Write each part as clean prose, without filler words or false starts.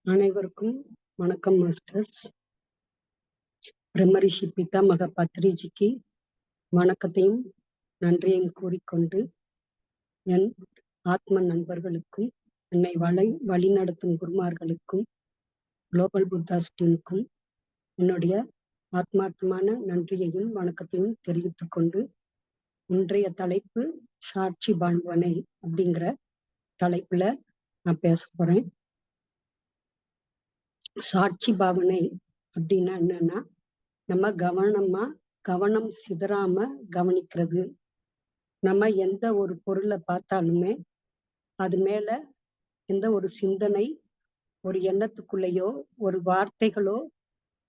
அனைவருக்கும் வணக்கம் மாஸ்டர்ஸ். பிரம்மரிஷி பிதாமக பத்ரிஜிக்கு வணக்கத்தையும் நன்றியையும் கூறிக்கொண்டு, என் ஆத்ம நண்பர்களுக்கும் என்னை வழிநடத்தும் குருமார்களுக்கும் குளோபல் புத்தாஸ் டீமுக்கும் என்னுடைய ஆத்மார்த்தமான நன்றியையும் வணக்கத்தையும் தெரிவித்துக் கொண்டு, இன்றைய தலைப்பு சாட்சி பாவனை அப்படிங்கிற தலைப்புல நான் பேச போறேன். சாட்சி பாவனை அப்படின்னா என்னன்னா, நம்ம கவனம் சிதறாம கவனிக்கிறது. நம்ம எந்த ஒரு பொருளை பார்த்தாலுமே அது மேல எந்த ஒரு சிந்தனை, ஒரு எண்ணத்துக்குள்ளேயோ ஒரு வார்த்தைகளோ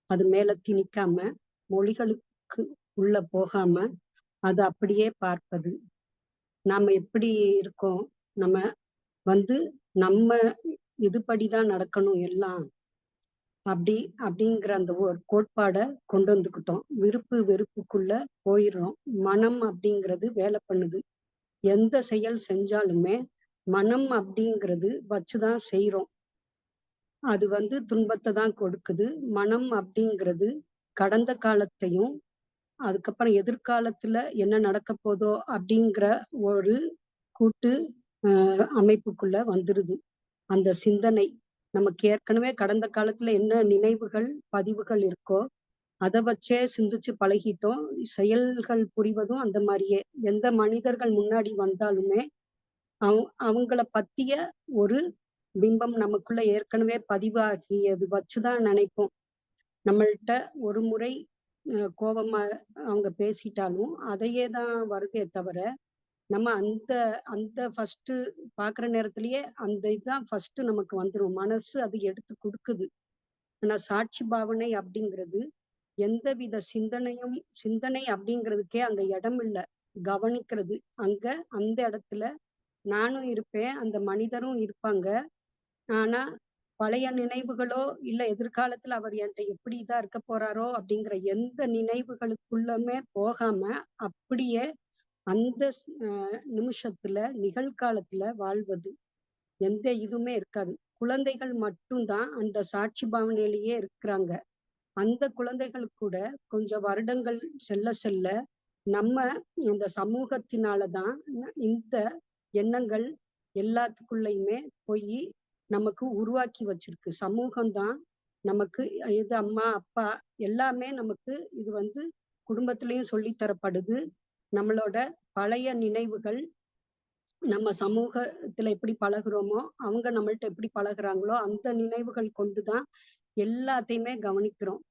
அது மேல திணிக்காம, மொழிகளுக்கு உள்ள போகாம அது அப்படியே பார்ப்பது. நாம எப்படி இருக்கோம், நம்ம இதுபடிதான் நடக்கணும் எல்லாம் அப்படிங்கிற அந்த ஒரு கோட்பாடை கொண்டு வந்துக்கிட்டோம். விருப்பு வெறுப்புக்குள்ள போயிடுறோம். மனம் அப்படிங்கிறது வேலை பண்ணுது. எந்த செயல் செஞ்சாலுமே மனம் அப்படிங்கிறது வச்சுதான் செய்யறோம். அது துன்பத்தை தான் கொடுக்குது. மனம் அப்படிங்கிறது கடந்த காலத்தையும் அதுக்கப்புறம் எதிர்காலத்துல என்ன நடக்க போதோ அப்படிங்கிற ஒரு கூட்டு அமைப்புக்குள்ள வந்துருது. அந்த சிந்தனை நமக்கு ஏற்கனவே கடந்த காலத்துல என்ன நினைவுகள் பதிவுகள் இருக்கோ அதை வச்சே சிந்திச்சு பழகிட்டோம். செயல்கள் புரிவதும் அந்த மாதிரியே. எந்த மனிதர்கள் முன்னாடி வந்தாலுமே அவங்கள பத்திய ஒரு பிம்பம் நமக்குள்ள ஏற்கனவே பதிவாகியது வச்சுதான் நினைப்போம். நம்மள்ட்ட ஒரு முறை கோபமா அவங்க பேசிட்டாலும் அதையே தான் வருதே தவிர, நம்ம அந்த ஃபர்ஸ்ட் பாக்குற நேரத்திலேயே அந்த இதுதான் ஃபர்ஸ்ட் நமக்கு வந்துடும். மனசு அது எடுத்து கொடுக்குது. ஆனா சாட்சி பாவனை அப்படிங்கிறது எந்தவித சிந்தனை அப்படிங்கிறதுக்கே அங்க இடம் இல்லை. கவனிக்கிறது. அந்த இடத்துல நானும் இருப்பேன், அந்த மனிதரும் இருப்பாங்க. ஆனா பழைய நினைவுகளோ இல்ல எதிர்காலத்துல அவர் என்கிட்ட எப்படிதான் இருக்க போறாரோ அப்படிங்கிற எந்த நினைவுகளுக்குள்ளமே போகாம அப்படியே அந்த நிமிஷத்துல நிகழ்காலத்துல வாழ்வது. எந்த இதுவுமே இருக்காது. குழந்தைகள் மட்டும்தான் அந்த சாட்சி பாவனையிலேயே இருக்கிறாங்க. அந்த குழந்தைகள் கூட கொஞ்சம் வருடங்கள் செல்ல செல்ல நம்ம இந்த சமூகத்தினாலதான் இந்த எண்ணங்கள் எல்லாத்துக்குள்ளயுமே போய் நமக்கு உருவாக்கி வச்சிருக்கு. சமூகம்தான் நமக்கு இது. அம்மா அப்பா எல்லாமே நமக்கு இது குடும்பத்திலையும் சொல்லி தரப்படுது. நம்மளோட பழைய நினைவுகள், நம்ம சமூகத்துல எப்படி பழகுறோமோ அவங்க நம்மள்ட்ட எப்படி பழகுறாங்களோ அந்த நினைவுகள் கொண்டுதான் எல்லாத்தையுமே கவனிக்கிறோம்.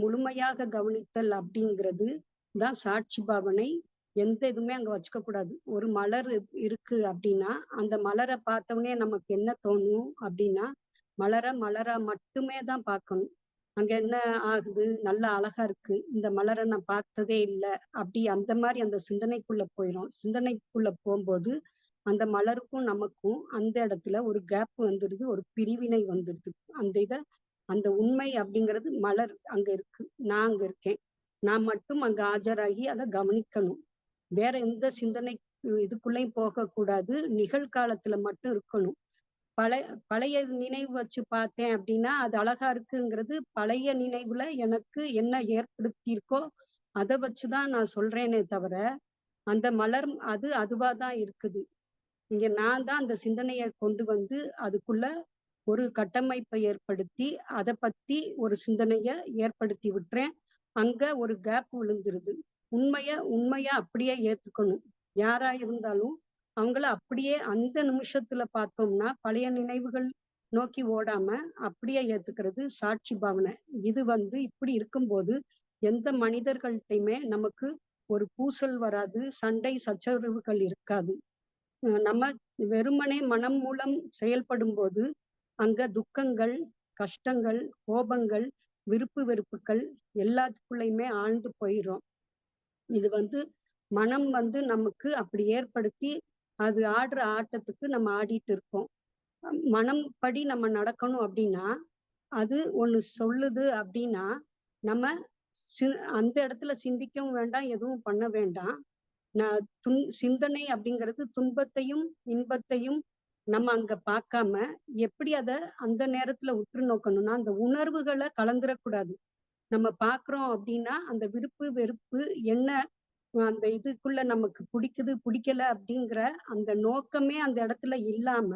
முழுமையாக கவனித்தல் அப்படிங்கிறது தான் சாட்சி பாவனை. எந்த இதுவுமே அங்க வச்சுக்க கூடாது. ஒரு மலர் இருக்கு அப்படின்னா அந்த மலரை பார்த்தவொடனே நமக்கு என்ன தோணும் அப்படின்னா, மலரா மட்டுமே தான் பார்க்கணும். அங்க என்ன ஆகுது, நல்லா அழகா இருக்கு, இந்த மலரை நான் பார்த்ததே இல்லை அப்படி அந்த மாதிரி அந்த சிந்தனைக்குள்ள போயிடும். சிந்தனைக்குள்ள போகும்போது அந்த மலருக்கும் நமக்கும் அந்த இடத்துல ஒரு கேப் வந்துடுது, ஒரு பிரிவினை வந்துடுது. அந்த உண்மை அப்படிங்கிறது மலர் அங்க இருக்கு, நான் அங்க இருக்கேன். நான் மட்டும் அங்க ஆஜராகி அதை கவனிக்கணும். வேற எந்த சிந்தனை இதுக்குள்ளேயும் போகக்கூடாது. நிகழ்காலத்துல மட்டும் இருக்கணும். பழைய நினைவு வச்சு பார்த்தேன் அப்படின்னா அது அழகா இருக்குங்கிறது பழைய நினைவுல எனக்கு என்ன ஏற்படுத்தியிருக்கோ அதை வச்சுதான் நான் சொல்றேனே தவிர, அந்த மலர் அதுவாதான் இருக்குது. இங்க நான் தான் அந்த சிந்தனையை கொண்டு அதுக்குள்ள ஒரு கட்டமைப்பை ஏற்படுத்தி அதை பத்தி ஒரு சிந்தனைய ஏற்படுத்தி விட்டுறேன். அங்க ஒரு கேப் விழுந்துருது. உண்மையா அப்படியே ஏத்துக்கணும். யாரா இருந்தாலும் அவங்கள அப்படியே அந்த நிமிஷத்துல பார்த்தோம்னா பழைய நினைவுகள் நோக்கி ஓடாம அப்படியே ஏத்துக்கிறது சாட்சி பாவனை. இது இப்படி இருக்கும்போது எந்த மனிதர்கள்ட்டையுமே நமக்கு ஒரு பூசல் வராது, சண்டை சச்சரவுகள் இருக்காது. நம்ம வெறுமனே மனம் மூலம் செயல்படும் போது அங்க துக்கங்கள், கஷ்டங்கள், கோபங்கள், விருப்பு வெறுப்புகள் எல்லாத்துக்குள்ளயுமே ஆழ்ந்து போயிடும். இது மனம் நமக்கு அப்படி ஏற்படுத்தி அது ஆடுற ஆட்டத்துக்கு நம்ம ஆடிட்டு இருக்கோம். மனம் படி நம்ம நடக்கணும் அப்படின்னா அது ஒண்ணு சொல்லுது அப்படின்னா நம்ம அந்த இடத்துல சிந்திக்கவும் வேண்டாம், எதுவும் பண்ண வேண்டாம். சிந்தனை அப்படிங்கிறது துன்பத்தையும் இன்பத்தையும் நம்ம அங்க பார்க்காம, எப்படி அத அந்த நேரத்துல உற்று நோக்கணும்னா, அந்த உணர்வுகள கலந்துறக்கூடாது. நம்ம பார்க்குறோம் அப்டின்னா, அந்த விருப்பு, வெறுப்பு என்ன அந்த இதுக்குள்ள நமக்கு புடிக்குது, புடிக்கல அப்டிங்கிற அந்த நோக்கமே அந்த இடத்துல இல்லாம,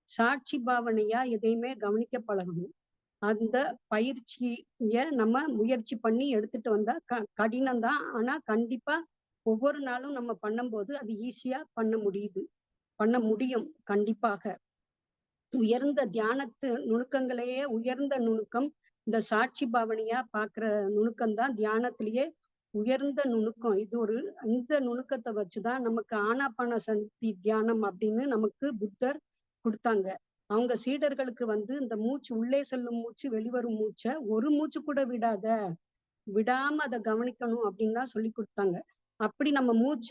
சாட்சி பாவனையா எதையுமே கவனிக்க பழகணும். அந்த பயிற்சிய நம்ம முயற்சி பண்ணி எடுத்துட்டு வந்தா கடினம் தான். ஆனா கண்டிப்பா ஒவ்வொரு நாளும் நம்ம பண்ணும்போது, அது ஈஸியா பண்ண முடியுது. பண்ண முடியும் கண்டிப்பாக. உயர்ந்த தியானத்து நுணுக்கங்களையே உயர்ந்த நுணுக்கம். இந்த சாட்சி பாவனையா பார்க்கிற நுணுக்கம் தான் தியானத்திலேயே உயர்ந்த நுணுக்கம். இது ஒரு இந்த நுணுக்கத்த வச்சு தான் நமக்கு ஆனாபானசக்தி தியானம் அப்படின்னு நமக்கு புத்தர் குடுத்தாங்க. அவங்க சீடர்களுக்கு வந்து இந்த மூச்சு உள்ளே செல்லும் மூச்சு, வெளிவரும் மூச்ச ஒரு மூச்சு கூட விடாத, விடாம அத கவனிக்கணும் அப்படின்னு தான் சொல்லிக் குடுத்தாங்க. அப்படி நம்ம மூச்ச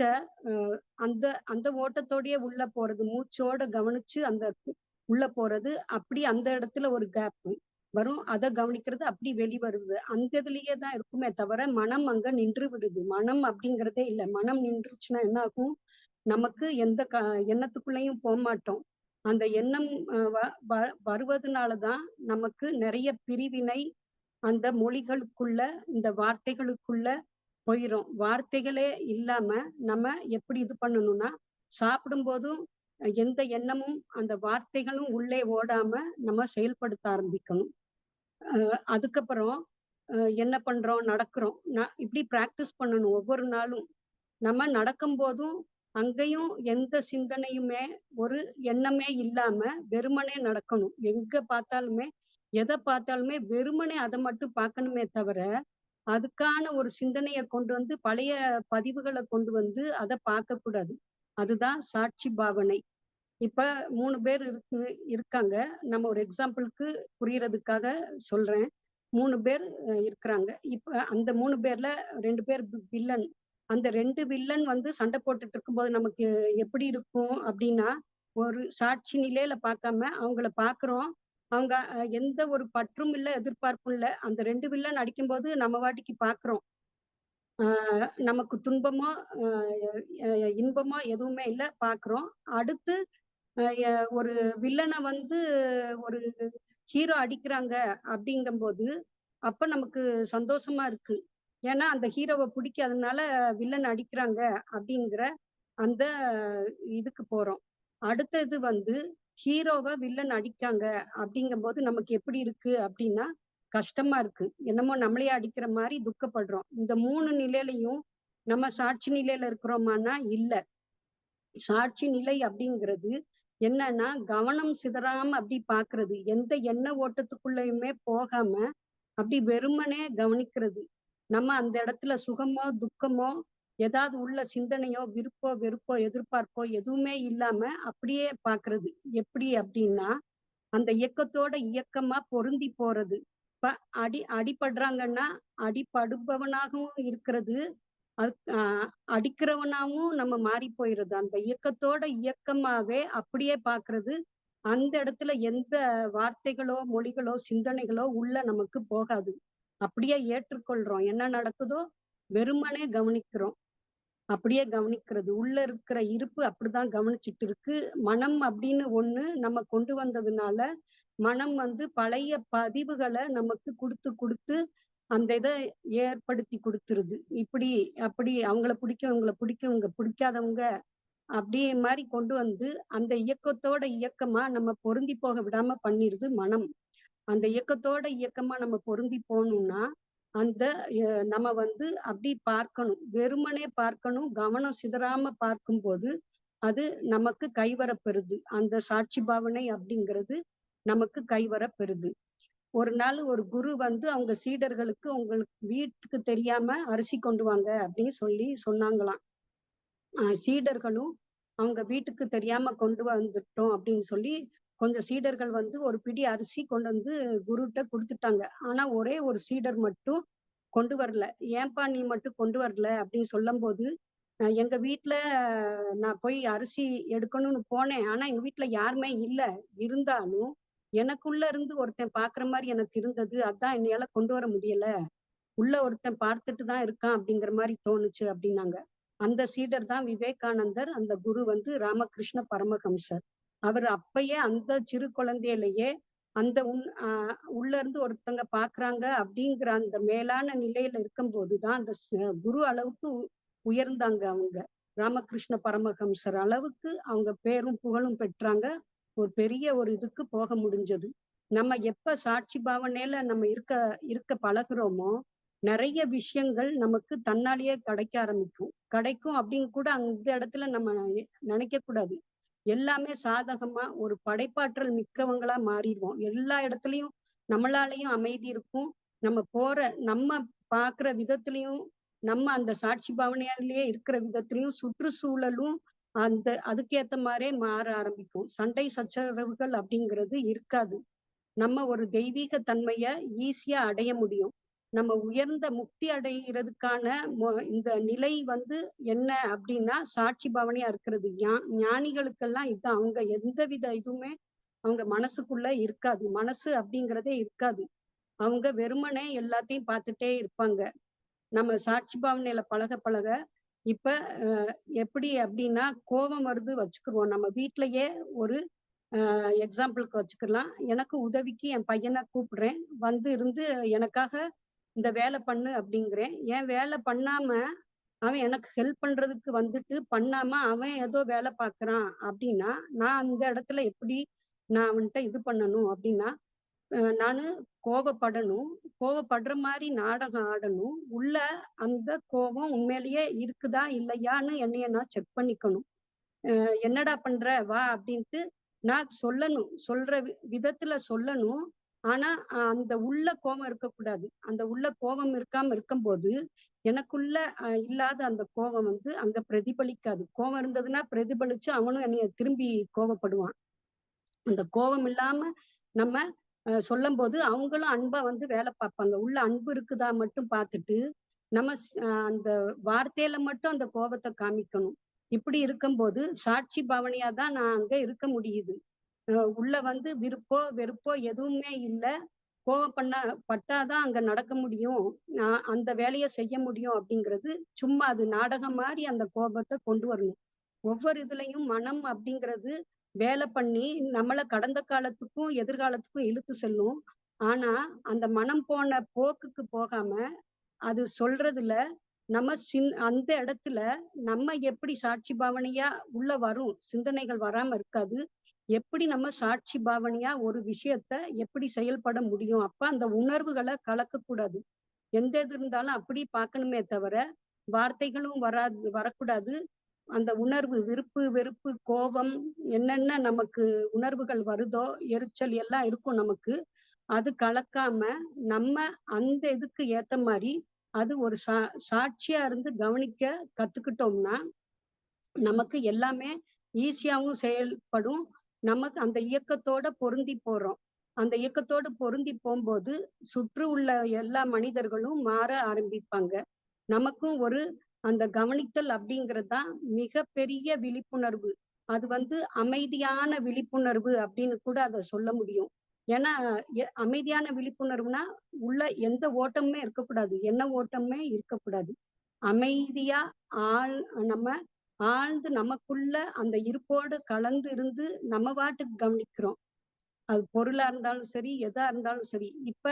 அ அந்த அந்த ஓட்டத்தோடயே உள்ள போறது. மூச்சோட கவனிச்சு அந்த உள்ள போறது. அப்படி அந்த இடத்துல ஒரு கேப் வரும். அத கவனிக்கிறது அப்படி வெளிவருது. அந்த இதுலயே தான் இருக்குமே தவிர, மனம் அங்க நின்று விடுது. மனம் அப்படிங்கிறதே இல்ல. மனம் நின்றுச்சுன்னா என்ன ஆகும்? நமக்கு எந்த எண்ணத்துக்குள்ளேயும் போமாட்டோம். அந்த எண்ணம் அ வ வ வருவதுனால தான் நமக்கு நெறைய பிரிவினை, அந்த மொழிகளுக்குள்ள, இந்த வார்த்தைகளுக்குள்ள போயிரும். வார்த்தைகளே இல்லாம நம்ம எப்படி இது பண்ணணும்னா, சாப்பிடும்போதும் எந்த எண்ணமும், அந்த வார்த்தைகளும் உள்ளே ஓடாம நம்ம செயல்படுத்த ஆரம்பிக்கணும். அதுக்கப்புறம் என்ன பண்றோம்? நடக்கிறோம். இப்படி பிராக்டிஸ் பண்ணணும் ஒவ்வொரு நாளும். நம்ம நடக்கும்போதும், அங்கேயும் எந்த சிந்தனையுமே, ஒரு எண்ணமே இல்லாம வெறுமனே நடக்கணும். எங்க பார்த்தாலுமே, எத பார்த்தாலுமே வெறுமனே அத மட்டும் பார்க்கணுமே தவிர, அதுக்கான ஒரு சிந்தனைய கொண்டு வந்து பழைய பதிவுகள கொண்டு வந்து அத பார்க்கக்கூடாது. அதுதான் சாட்சி பாவனை. இப்ப 3 பேர் இருக்காங்க. நம்ம ஒரு எக்ஸாம்பிள்க்கு புரியறதுக்காக சொல்றேன். 3 பேர் இருக்கிறாங்க. இப்ப அந்த 3 பேர்ல 2 பேர் வில்லன். அந்த 2 வில்லன் வந்து சண்டை போட்டுட்டு இருக்கும்போது நமக்கு எப்படி இருக்கும் அப்டின்னா, ஒரு சாட்சி நிலையில பார்க்காம அவங்கள பார்க்குறோம். அவங்க எந்த ஒரு பற்றும் இல்ல, எதிர்பார்ப்பும் இல்ல. அந்த 2 வில்லன் அடிக்கும்போது நம்ம பாட்டுக்கு பார்க்குறோம். ஆ நமக்கு துன்பமோ, அ இன்பமோ எதுவுமே இல்ல பார்க்குறோம். அடுத்து அ எ ஒரு வில்லன வந்து ஒரு ஹீரோ அடிக்கிறாங்க அப்படிங்கம்போது, அப்ப நமக்கு சந்தோஷமா இருக்கு. ஏன்னா, அந்த ஹீரோவ பிடிக்காதனால வில்லன் அடிக்கிறாங்க அப்படிங்கிற அந்த இதுக்கு போறோம். அடுத்தது வந்து ஹீரோவ வில்லன் அடிக்காங்க அப்படிங்கம்போது நமக்கு எப்படி இருக்கு அப்படின்னா, கஷ்டமா இருக்கு. என்னமோ நம்மளையே அடிக்கிற மாரி துக்கப்படுறோம். இந்த 3 நிலையிலயும் நம்ம சாட்சி நிலையில இருக்கிறோமான்னா இல்ல. சாட்சி நிலை அப்படிங்கிறது என்னன்னா, கவனம் சிதறாம அப்படி பார்க்கிறது. எந்த எண்ண ஓட்டத்துக்குள்ளயுமே போகாம, அப்படி வெறுமனே கவனிக்கிறது. நம்ம அந்த இடத்துல சுகமோ, துக்கமோ, ஏதாவது உள்ள சிந்தனையோ, விருப்போ, வெறுப்போ, எதிர்பார்ப்போ எதுவுமே இல்லாம அப்படியே பார்க்கிறது. எப்படி அப்படின்னா, அந்த இயக்கத்தோட இயக்கமா பொருந்தி போறது. இப்ப அடிபடுறாங்கன்னா, அடிபடுபவனாகவும் இருக்கிறது. அது அடிக்கிறவனாவும் நம்ம மாறி போயிறது. அந்த இயக்கத்தோட இயக்கமாவே அப்படியே பார்க்கிறது. அந்த இடத்துல எந்த வார்த்தைகளோ, மொழிகளோ, சிந்தனைகளோ உள்ள நமக்கு போகாது. அப்படியே ஏற்றுக்கொள்றோம். என்ன நடக்குதோ வெறுமனே கவனிக்கிறோம். அப்படியே கவனிக்கிறது. உள்ள இருக்கிற இருப்பு அப்படிதான் கவனிச்சுட்டு இருக்கு. மனம் அப்படின்னு ஒண்ணு நம்ம கொண்டு வந்ததுனால, மனம் வந்து பழைய பதிவுகள நமக்கு குடுத்து, குடுத்து அந்த இத ஏற்படுத்தி குடுத்துருது. இப்படி, அப்படி அவங்கள பிடிக்கும், இவங்கள பிடிக்கும், இவங்க பிடிக்காதவங்க அப்படி மாரி கொண்டு வந்து, அந்த இயக்கத்தோட இயக்கமா நம்ம பொருந்தி போக விடாம பண்ணிருது மனம். அந்த இயக்கத்தோட இயக்கமா நம்ம பொருந்தி போணும்னா, அந்த நம்ம வந்து அப்படி பார்க்கணும். வெறுமனே பார்க்கணும். கவனம் சிதறாம பார்க்கும்போது, அது நமக்கு கைவரப்பெறுது. அந்த சாட்சி பாவனை அப்படிங்கிறது நமக்கு கைவரப்பெறுது. ஒரு நாள் ஒரு குரு வந்து அவங்க சீடர்களுக்கு, "உங்களுக்கு வீட்டுக்கு தெரியாம அரிசி கொண்டு வாங்க" அப்படின்னு சொல்லி சொன்னாங்களாம். சீடர்களும் அவங்க வீட்டுக்கு தெரியாம கொண்டு வந்துட்டோம் அப்படின்னு சொல்லி, கொஞ்சம் சீடர்கள் வந்து ஒரு பிடி அரிசி கொண்டு வந்து குருட்ட குடுத்துட்டாங்க. ஆனா ஒரே ஒரு சீடர் மட்டும் கொண்டு வரல. "ஏன்பா நீ மட்டும் கொண்டு வரல?" அப்படின்னு சொல்லம்போது, எங்க வீட்ல நான் போய் அரிசி எடுக்கணும்னு போனேன். ஆனா எங்க வீட்ல யாருமே இல்ல. இருந்தாலும் எனக்குள்ள இருந்து ஒருத்தன் பார்க்குற மாரி எனக்கு இருந்தது. அதான் என்னையால கொண்டு வர முடியல. உள்ள ஒருத்தன் பார்த்துட்டு தான் இருக்கான் அப்படிங்கிற மாரி தோணுச்சு அப்டின்னாங்க. அந்த சீடர் தான் விவேகானந்தர். அந்த குரு வந்து ராமகிருஷ்ண பரமஹம்சர். அவரு அப்பயே அந்த சிறு குழந்தையிலேயே அந்த உள்ள இருந்து ஒருத்தங்க பார்க்குறாங்க அப்படிங்கிற அந்த மேலான நிலையில இருக்கும்போது தான் அந்த குரு அளவுக்கு உயர்ந்தாங்க அவங்க. ராமகிருஷ்ண பரமஹம்சர் அளவுக்கு அவங்க பேரும் புகழும் பெற்றாங்க. ஒரு பெரிய ஒரு இதுக்கு போக முடிஞ்சது. நம்ம எப்ப சாட்சி பாவனையில நம்ம இருக்க இருக்க பழகுறோமோ, நெறைய விஷயங்கள் நமக்கு தன்னாலேயே கிடைக்க ஆரம்பிக்கும். கிடைக்கும் அப்படின்னு கூட அந்த இடத்துல நம்ம நினைக்கக் கூடாது. எல்லாமே சாதகமா ஒரு படைப்பாற்றல் மிக்கவங்களா மாறிருவோம். எல்லா இடத்துலயும் நம்மளாலயும் அமைதி இருக்கும். நம்ம போற நம்ம பார்க்குற விதத்திலயும், நம்ம அந்த சாட்சி பாவனையாலேயே இருக்கிற விதத்திலயும், சுற்றுச்சூழலும் அதுக்கேத்த மாரியே மாற ஆரம்பிக்கும். சண்டை சச்சரவுகள் அப்படிங்கிறது இருக்காது. நம்ம ஒரு தெய்வீக தன்மைய ஈஸியா அடைய முடியும். நம்ம உயர்ந்த முக்தி அடைகிறதுக்கான இந்த நிலை வந்து என்ன அப்டின்னா, சாட்சி பாவனையா இருக்கிறது. ஞானிகளுக்கெல்லாம் இதான். அவங்க எந்தவித இதுவுமே அவங்க மனசுக்குள்ள இருக்காது. மனசு அப்டிங்கிறதே இருக்காது. அவங்க வெறுமனே எல்லாத்தையும் பார்த்துட்டே இருப்பாங்க. நம்ம சாட்சி பாவனையில பழக பழக, இப்ப அ எப்படி அப்டின்னா, கோபம் வருது வச்சுக்குருவோம். நம்ம வீட்லயே ஒரு எக்ஸாம்பிள்க்கு வச்சுக்கலாம். எனக்கு உதவிக்கு என் பையன கூப்பிடுறேன். வந்து இருந்து எனக்காக இந்த வேலை பண்ணு அப்படிங்கிறேன். என் வேலை பண்ணாம, அவன் எனக்கு ஹெல்ப் பண்றதுக்கு வந்துட்டு பண்ணாம, அவன் ஏதோ வேலை பார்க்குறான் அப்படின்னா, நான் அந்த இடத்துல எப்படி நான் அவன்ட்ட இது பண்ணணும் அப்படின்னா, நானு கோபப்படணும். கோபப்படுற மாரி நாடகம் ஆடணும். உள்ள அந்த கோபம் உண்மையிலேயே இருக்குதா? இல்லையான்னு என்னைய நான் செக் பண்ணிக்கணும். "என்னடா பண்ற? வா" அப்படின்ட்டு நான் சொல்லணும். சொல்ற விதத்துல சொல்லணும். ஆனா, அந்த உள்ள கோவம் இருக்கக்கூடாது. அந்த உள்ள கோவம் இருக்காம இருக்கும்போது, எனக்குள்ள இல்லாத அந்த கோவம் வந்து அங்க பிரதிபலிக்காது. கோவம் இருந்ததுன்னா பிரதிபலிச்சு அவனும் என்னைய திரும்பி கோவப்படுவான். அந்த கோவம் இல்லாம நம்ம சொல்லம்போது, அவங்களும் அன்பா வந்து வேல பார்ப்பாங்க. உள்ள அன்பு இருக்குதா மட்டும் பார்த்துட்டு, நம்ம அந்த வார்த்தையில மட்டும் அந்த கோபத்த காமிக்கணும். இப்படி இருக்கும்போது, சாட்சி பாவனையா தான் நான் அங்க இருக்க முடியுது. உள்ள வந்து விருப்போ, வெறுப்போ எதுவுமே இல்ல. பட்டா தான் அங்க நடக்க முடியும். அந்த வேலைய செய்ய முடியும் அப்படிங்கிறது, சும்மா அது நாடகம் மாரி அந்த கோபத்த கொண்டு வரணும். ஒவ்வொரு இதுலயும் மனம் அப்படிங்கிறது வேலை பண்ணி, நம்மள கடந்த காலத்துக்கும், எதிர்காலத்துக்கும் இழுத்து செல்லும். ஆனா, அந்த மனம் போன போக்குக்கு போகாம, அது சொல்றதுல நம்ம அந்த இடத்துல நம்ம எப்படி சாட்சி பாவனையா உள்ள வரும். சிந்தனைகள் வராம இருக்காது. எப்படி நம்ம சாட்சி பாவனையா ஒரு விஷயத்த எப்படி செயல்பட முடியும்? அப்ப அந்த உணர்வுகள கலக்கக்கூடாது. எந்த இது இருந்தாலும் அப்படி பார்க்கணுமே தவிர, வார்த்தைகளும் வரக்கூடாது. அந்த உணர்வு விருப்பு, வெறுப்பு, கோபம் என்னென்ன நமக்கு உணர்வுகள் வருதோ, எரிச்சல் எல்லாம் இருக்கும் நமக்கு. அது கலக்காம, நம்ம அந்த இதுக்கு ஏத்த மாரி, அது ஒரு சாட்சியா இருந்து கவனிக்க கத்துக்கிட்டோம்னா, நமக்கு எல்லாமே ஈஸியாவும் செயல்படும். நமக்கு அந்த இயக்கத்தோட பொருந்தி போறோம். அந்த இயக்கத்தோடு பொருந்தி போம்போது, சுற்று உள்ள எல்லா மனிதர்களும் மாற ஆரம்பிப்பாங்க. நமக்கும் ஒரு அந்த கவனித்தல் அப்படிங்கிறது தான் மிகப்பெரிய விழிப்புணர்வு. அது வந்து அமைதியான விழிப்புணர்வு அப்படின்னு கூட அத சொல்ல முடியும். ஏன்னா, அமைதியான விழிப்புணர்வுனா, உள்ள எந்த ஓட்டமுமே இருக்கக்கூடாது. எண்ண ஓட்டமுமே இருக்கக்கூடாது. அமைதியா ஆழ் நம்ம ஆழ்ந்து நமக்குள்ள அந்த இருப்போடு கலந்து இருந்து நம்ம பாட்டுக்கு கவனிக்கிறோம். அது பொருளா இருந்தாலும் சரி, எதா இருந்தாலும் சரி. இப்ப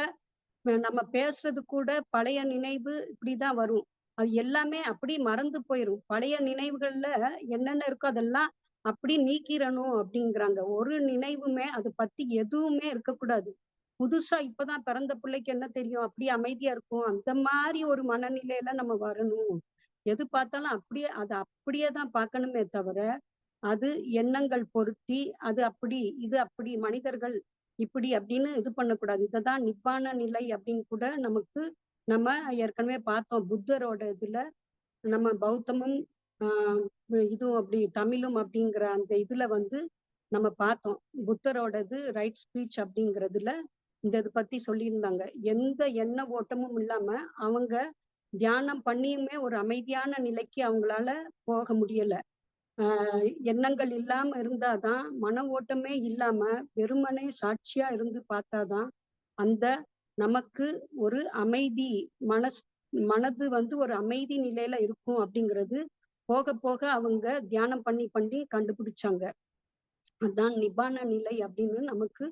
நம்ம பேசுறது கூட பழைய நினைவு இப்படிதான் வரும். அது எல்லாமே அப்படியே மறந்து போயிரும். பழைய நினைவுகள்ல என்னென்ன இருக்கோ அதெல்லாம் அப்படி நீக்கிறணும் அப்படிங்கிறாங்க. ஒரு நினைவுமே அத பத்தி எதுவுமே இருக்கக்கூடாது. புதுசா இப்பதான் பிறந்த பிள்ளைக்கு என்ன தெரியும்? அப்படியே அமைதியா இருக்கும். அந்த மாரி ஒரு மனநிலையில நம்ம வரணும். எது பார்த்தாலும் அப்படியே அத அப்படியே தான் பார்க்கணுமே தவிர, அது எண்ணங்கள் பொருத்தி, அது அப்படி, இது அப்படி, மனிதர்கள் இப்படி அப்படின்னு இது பண்ணக்கூடாது. இததான் நிப்பான நிலை அப்படின்னு கூட நம்ம ஏற்கனவே பார்த்தோம். புத்தரோட இதுல நம்ம பௌத்தமும், ஆ இதுவும் அப்படி தமிழும் அப்படிங்கிற அந்த இதுல வந்து நம்ம பார்த்தோம். புத்தரோடது ரைட் ஸ்பீச் அப்படிங்கிறதுல இந்த இது பத்தி சொல்லியிருந்தாங்க. எந்த எண்ண ஓட்டமும் இல்லாம அவங்க தியானம் பண்ணியுமே ஒரு அமைதியான நிலைக்கு அவங்களால போக முடியல. ஆ எண்ணங்கள் இல்லாம இருந்தா தான், மன ஓட்டமே இல்லாம வெறுமனே சாட்சியா இருந்து பார்த்தா தான், அந்த நமக்கு ஒரு அமைதி மனஸ் மனது வந்து ஒரு அமைதி நிலையில இருக்கும் அப்படிங்கிறது போக போக அவங்க தியானம் பண்ணி பண்ணி கண்டுபிடிச்சாங்க. அதான் நிபான நிலை அப்படின்னு நமக்கு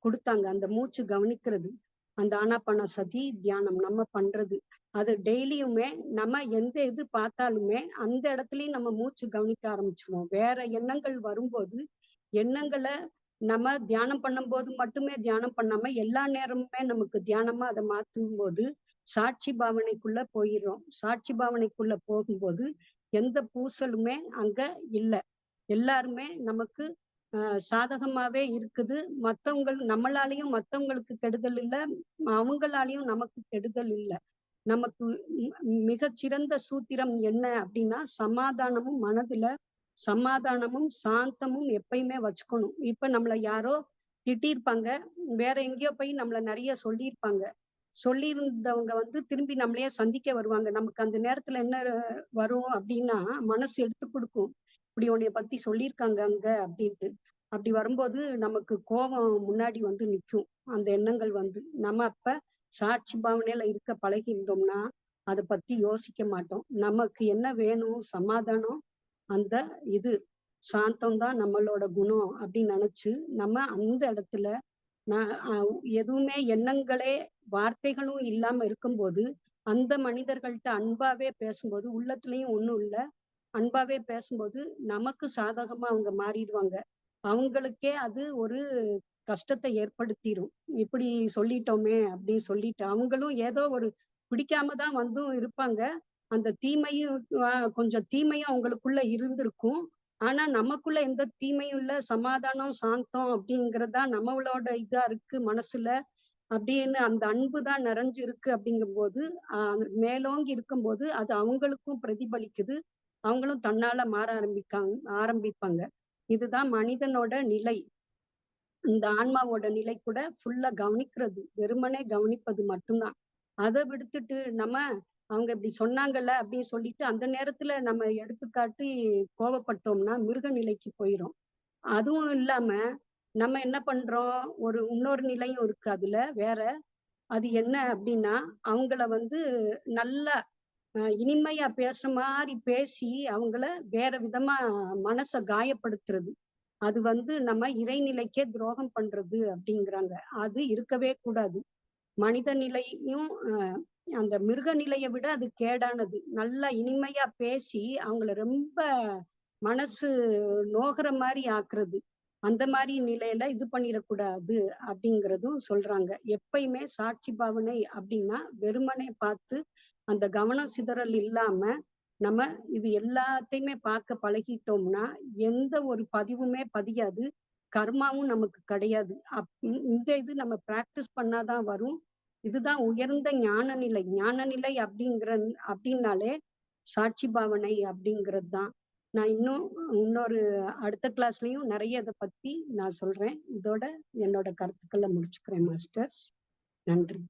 குடுத்தாங்க. அந்த மூச்சு கவனிக்கிறது. அந்த ஆனாபானசதி தியானம் நம்ம பண்றது. அது டெய்லியுமே நம்ம எந்த இது பார்த்தாலுமே, அந்த இடத்துலயும் நம்ம மூச்சு கவனிக்க ஆரம்பிச்சுருவோம். வேற எண்ணங்கள் வரும்போது, எண்ணங்கள நம்ம தியானம் பண்ணும்போது மட்டுமே தியானம் பண்ணாம, எல்லா நேரமுமே நமக்கு தியானமா அத மாத்தும்போது, சாட்சி பாவனைக்குள்ள போயிர்றோம். சாட்சி பாவனைக்குள்ள போகும்போது, எந்த பூசலுமே அங்க இல்ல. எல்லாருமே நமக்கு சாதகமாவே இருக்குது. நம்மளாலயும் மத்தவங்களுக்கு கெடுதல் இல்ல. அவங்களாலயும் நமக்கு கெடுதல் இல்ல. நமக்கு மிகச் சிறந்த சூத்திரம் என்ன அப்டின்னா, சமாதானமும் மனதுல சமாதானமும், சாந்தமும் எப்பயுமே வச்சுக்கணும். இப்ப நம்மள யாரோ திட்டியிருப்பாங்க. வேற எங்கேயோ போய் நம்மள நெறைய சொல்லியிருப்பாங்க. சொல்லியிருந்தவங்க திரும்பி நம்மளையே சந்திக்க வருவாங்க. நமக்கு அந்த நேரத்துல என்ன வரும் அப்டின்னா, மனசு எடுத்து குடுக்கும். "இப்படி உன்னைய பத்தி சொல்லியிருக்காங்க அங்க" அப்டின்ட்டு. அப்படி வரும்போது நமக்கு கோபம் முன்னாடி நிக்கும். அந்த எண்ணங்கள் நம்ம அப்ப சாட்சி பாவனையில இருக்க பழகியிருந்தோம்னா, அத பத்தி யோசிக்க மாட்டோம். நமக்கு என்ன வேணும்? சமாதானம், அந்த இது சாந்தம் தான் நம்மளோட குணம் அப்படின்னு நெனச்சு, நம்ம அந்த இடத்துல நான் எதுவுமே எண்ணங்களே வார்த்தைகளும் இல்லாம இருக்கும்போது, அந்த மனிதர்கள்ட்ட அன்பாவே பேசும்போது, உள்ளத்துலயும் ஒண்ணும் இல்ல. அன்பாவே பேசும்போது, நமக்கு சாதகமா அவங்க மாறிடுவாங்க. அவங்களுக்கே அது ஒரு கஷ்டத்த ஏற்படுத்திரும். "இப்படி சொல்லிட்டோமே!" அப்படின்னு சொல்லிட்டு, அவங்களும் ஏதோ ஒரு பிடிக்காம தான் இருப்பாங்க. அந்த தீமையும் கொஞ்சம் தீமையும் அவங்களுக்குள்ள இருந்திருக்கும். ஆனா, நமக்குள்ள எந்த தீமையும் இல்ல. சமாதானம், சாந்தம் அப்படிங்கிறது தான் நம்மளோட இதா இருக்கு மனசுல. அப்படின்னு அந்த அன்பு தான் நிறைஞ்சிருக்கு அப்படிங்கும்போது, அ மேலோங்கி இருக்கும்போது, அது அவங்களுக்கும் பிரதிபலிக்குது. அவங்களும் தன்னால மாற ஆரம்பிப்பாங்க. இதுதான் மனிதனோட நிலை. இந்த ஆன்மாவோட நிலை கூட ஃபுல்லா கவனிக்கிறது. வெறுமனே கவனிப்பது மட்டும் தான். அத விடுத்துட்டு நம்ம அவங்க இப்படி சொன்னாங்கல்ல அப்படின்னு சொல்லிட்டு, அந்த நேரத்துல நம்ம எடுத்துக்காட்டி கோவப்பட்டோம்னா, மிருக நிலைக்கு போயிரும். அதுவும் இல்லாம, நம்ம என்ன பண்றோம், இன்னொரு நிலையும் இருக்கு அதுல வேற. அது என்ன அப்படின்னா, அவங்கள நல்லா இனிமையா பேசுற மாரி பேசி, அவங்கள வேற விதமா மனச காயப்படுத்துறது. அது நம்ம இறைநிலைக்கே துரோகம் பண்றது அப்படிங்கிறாங்க. அது இருக்கவே கூடாது. மனித நிலையும் அந்த மிருக நிலைய விட அது கேடானது. நல்லா இனிமையா பேசி, அவங்கள ரொம்ப மனசு நோகுற மாரி ஆக்குறது. அந்த மாரி நிலையில இது பண்ணிறக்கூடாது அப்படிங்கிறதும் சொல்றாங்க. எப்பயுமே சாட்சி பாவனை அப்படின்னா, வெறுமனே பார்த்து அந்த கவனம் சிதறல் இல்லாம, நம்ம இது எல்லாத்தையுமே பார்க்க பழகிட்டோம்னா, எந்த ஒரு பதிவுமே பதியாது. கர்மாவும் நமக்கு கிடையாது. இந்த இது நம்ம பிராக்டிஸ் பண்ணா தான் வரும். இதுதான் உயர்ந்த ஞான நிலை. ஞான நிலை அப்படின்னாலே, சாட்சி பாவனை அப்படிங்கிறது தான். நான் இன்னொரு அடுத்த கிளாஸ்லயும் நெறைய இத பத்தி நான் சொல்றேன். இதோட என்னோட கருத்துக்கள முடிச்சுக்கிறேன் மாஸ்டர்ஸ். நன்றி.